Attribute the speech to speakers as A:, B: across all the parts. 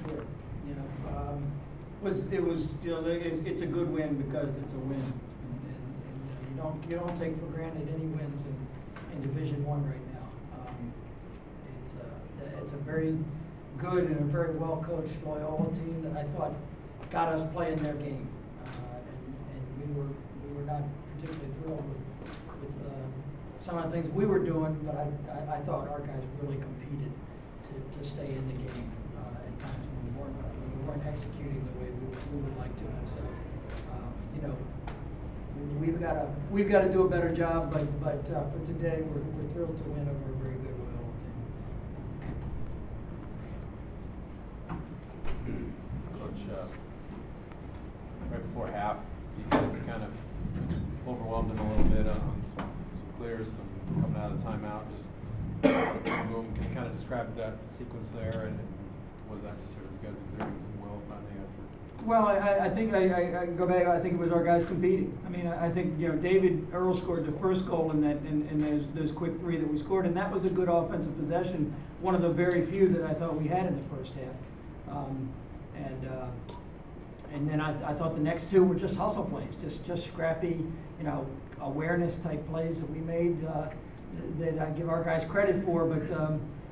A: Sure. You know, it was you know it's a good win because it's a win, and you don't take for granted any wins in Division I right now. It's a very good and a very well coached Loyola team that I thought got us playing their game, and we were not particularly thrilled with some of the things we were doing, but I thought our guys really competed to stay in the game at times when we weren't executing the way we would like to. And so, you know, we've got to do a better job. But for today, we're thrilled to win over a very good Loyola team.
B: Coach, right before half, you guys kind of overwhelmed them a little bit on some clears, some coming out of the timeout. Just boom. Can you kind of describe that sequence there, and was that just sort of you guys exerting some will finally after?
A: Well, I think I go back. I think it was our guys competing. I mean, I think David Earl scored the first goal in those quick three that we scored, and that was a good offensive possession. One of the very few that I thought we had in the first half. And then I thought the next two were just hustle plays, just scrappy, awareness type plays that we made that I give our guys credit for.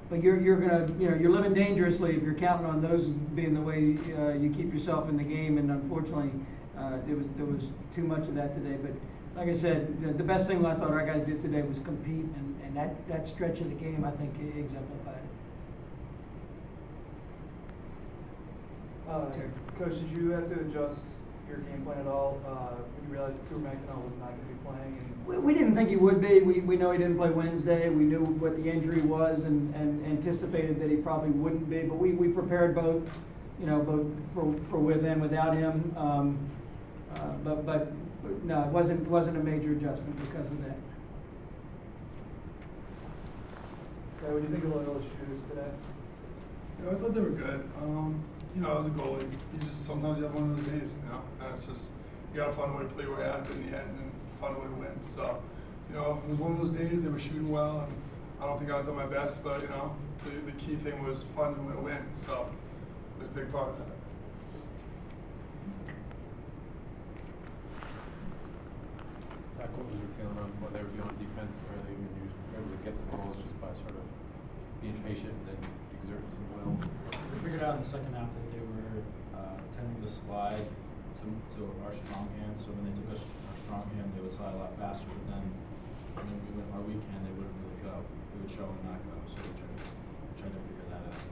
A: But you're gonna you're living dangerously if you're counting on those being the way you keep yourself in the game. And unfortunately, there was too much of that today. But like I said, the best thing I thought our guys did today was compete, and that stretch of the game I think exemplified it.
C: Coach, did you have to adjust your game plan at all when you realized Cooper McEnroe was not going to be playing? And
A: we didn't think he would be. We know he didn't play Wednesday. We knew what the injury was and anticipated that he probably wouldn't be. But we prepared both for with and without him. But no, it wasn't a major adjustment because of that.
C: So, what do you think of Loyola's shooters today?
D: I thought they were good. As a goalie, sometimes you have one of those days, and it's just, you gotta find a way to play where you have in the end and find a way to win. So, it was one of those days, they were shooting well, and I don't think I was at my best, but, the key thing was finding a way to win. So, it was a big part of that.
B: Zach, what was your feeling on what they were doing on defense early when you were able to get some goals just by sort of being patient and then exerting some will?
E: We figured out in the second half that they were tending to slide to our strong hand. So when they took our strong hand, they would slide a lot faster. But then when we went our weak hand, they wouldn't really go. They would show and not go. So we tried to figure that out.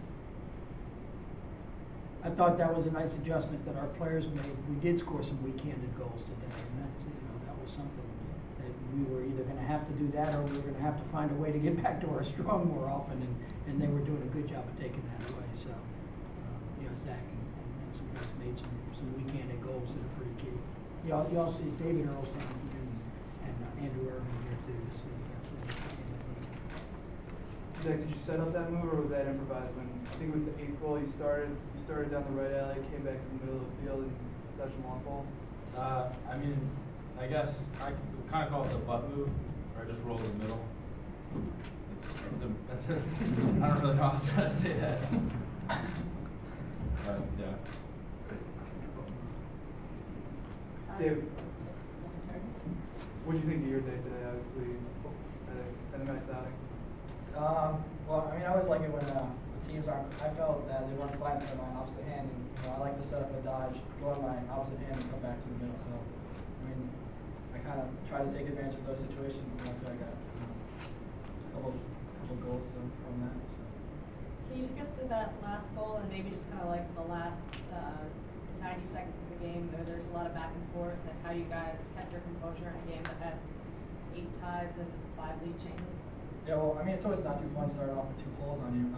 A: I thought that was a nice adjustment that our players made. We did score some weak-handed goals today, and that was something that we were either going to have to do that or we were going to have to find a way to get back to our strong more often, and they were doing a good job of taking that away. So, Zach and some guys made some weak-handed goals that are pretty key. You also see David Earlston and Andrew Irving here too. So
C: Zach, did you set up that move, or was that improvised? When I think it was the 8th goal, you started down the right alley, came back to the middle of the field, and touched a long ball.
E: I guess I kind of call it the butt move, or I just roll in the middle. That's it. I don't really know how to say that. But yeah.
C: Dave, what do you think of your day today? Obviously, had a nice outing.
F: Well, I always like it when the teams aren't. I felt that they weren't sliding to my opposite hand, and I like to set up a dodge, go on my opposite hand, and come back to the middle. So, I kind of try to take advantage of those situations, and I feel like I got a couple goals from that. So.
G: Can you take us through that last goal and maybe just kind of like the last 90 seconds of the game? There's a lot of back and forth, and how you guys kept your composure in a game that had 8 ties and 5 lead changes.
F: Yeah, well, it's always not too fun to start off with 2 goals on you.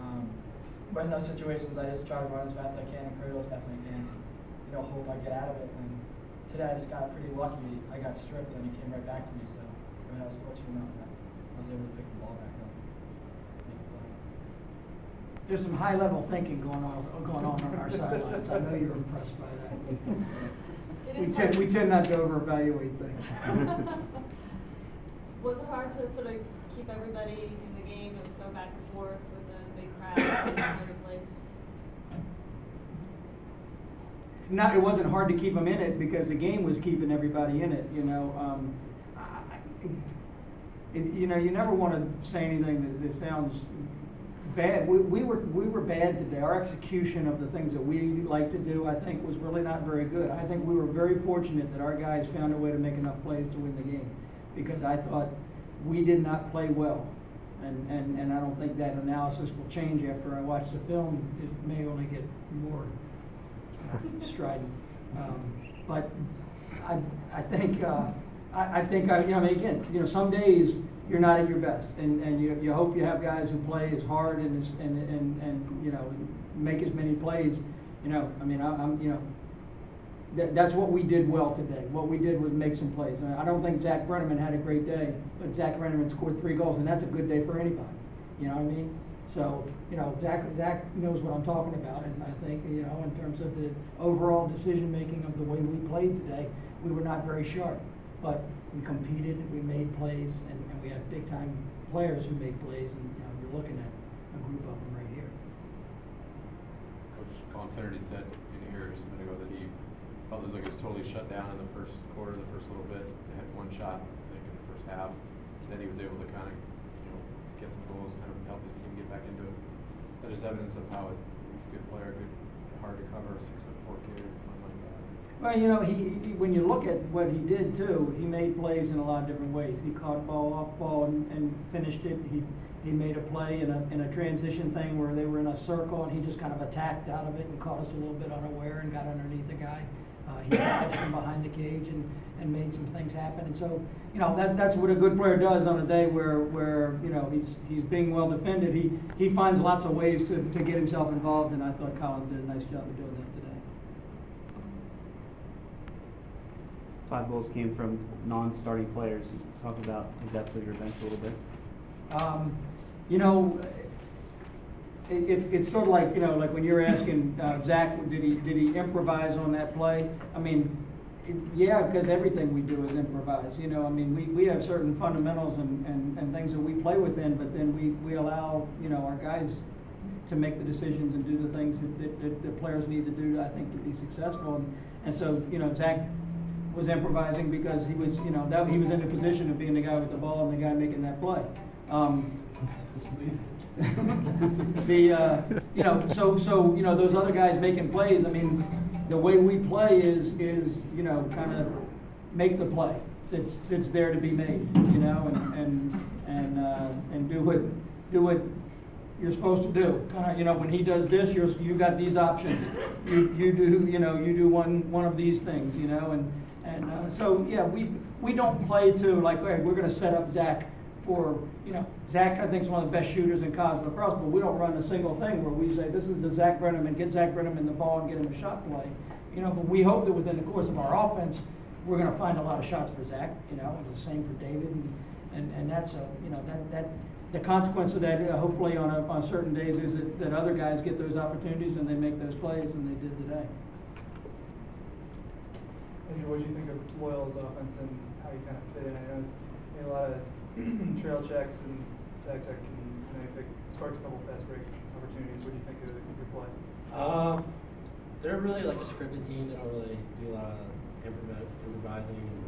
F: But in those situations, I just try to run as fast as I can and clear as fast as I can. Hope I get out of it. And today I just got pretty lucky. I got stripped and it came right back to me. So I was fortunate enough that I was able to pick the ball back up.
A: there's some high level thinking going on our sidelines. I know you're impressed by that. We tend not to overevaluate things.
G: Was it hard to sort of keep everybody in the game? It was so back and forth with the big crowd in every place.
A: not, it wasn't hard to keep them in it because the game was keeping everybody in it, you know. You know, you never want to say anything that sounds bad. We were bad today. Our execution of the things that we like to do, I think, was really not very good. I think we were very fortunate that our guys found a way to make enough plays to win the game, because I thought we did not play well. And I don't think that analysis will change after I watch the film. It may only get more strident. But I think, you know, I mean, again, you know, some days you're not at your best, and you hope you have guys who play as hard and you know, make as many plays. You know, I mean, I'm you know, that's what we did well today. What we did was make some plays. I don't think Zach Brenneman had a great day, but Zach Brenneman scored 3 goals, and that's a good day for anybody. You know what I mean? So, you know, Zach knows what I'm talking about, and I think, you know, in terms of the overall decision-making of the way we played today, we were not very sharp. But we competed, we made plays, and we had big-time players who made plays, and, you know, you're looking at a group of them right here.
B: Coach Conf.MOV said in here just a minute ago that he felt like it was totally shut down in the first quarter, the first little bit. They had 1 shot, I think, in the first half. Then he was able to kind of, you know, get some goals, kind of help his team get back into it. That is evidence of how he's a good player, good, hard to cover, 6'4" kid, something like that.
A: Well, you know, he when you look at what he did too, he made plays in a lot of different ways. He caught ball off ball and finished it. He made a play in a transition thing where they were in a circle, and he just kind of attacked out of it and caught us a little bit unaware and got underneath the guy. He dodged from behind the cage and made some things happen. And so, you know, that's what a good player does on a day where you know, he's being well defended. He finds lots of ways to get himself involved, and I thought Colin did a nice job of doing that today.
H: 5 goals came from non-starting players. Talk about the depth of your bench a little bit.
A: You know, it's sort of like, you know, like when you're asking Zach, did he improvise on that play? I mean, yeah, because everything we do is improvise. You know, I mean, we have certain fundamentals and things that we play within, but then we allow, you know, our guys to make the decisions and do the things that the players need to do, I think, to be successful. And so, you know, Zach was improvising because he was, you know, that he was in the position of being the guy with the ball and the guy making that play. You know, so you know, those other guys making plays. I mean, the way we play is you know, kind of make the play that's there to be made. You know, and do what you're supposed to do. Kind of, you know, when he does this, you got these options. You do one of these things. You know, and so yeah, we don't play to like, all right, we're going to set up Zach for, you know, Zach I think is one of the best shooters in college lacrosse, but we don't run a single thing where we say this is the Zach Brenneman, get Zach Brenneman the ball and get him a shot play. You know, but we hope that within the course of our offense, we're going to find a lot of shots for Zach. You know, and the same for David, and that's you know, that the consequence of that hopefully on certain days is that other guys get those opportunities and they make those plays, and they did today.
C: Andrew, what do you think of Loyal's offense and how you kind of fit in? I know you made a lot of trail checks and back checks, and you know, you sparked a couple fast break opportunities. What do you think of your play?
I: They're really like a scripted team. They don't really do a lot of improvising. And,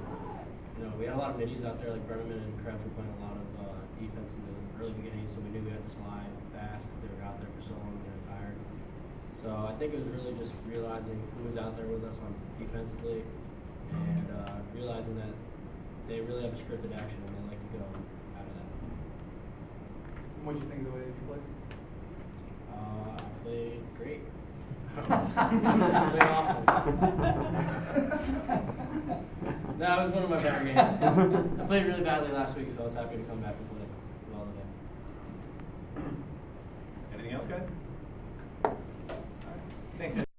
I: you know, we had a lot of middies out there, like Brenneman and Krebs were playing a lot of defense in the early beginning, so we knew we had to slide fast because they were out there for so long and they were tired. So I think it was really just realizing who was out there with us on defensively, and realizing that they really have a scripted action and they like to go out of that.
C: What did you think of the way that you played?
I: I played great. I played awesome. That was one of my better games. I played really badly last week, so I was happy to come back and play well today.
B: Anything else, guys?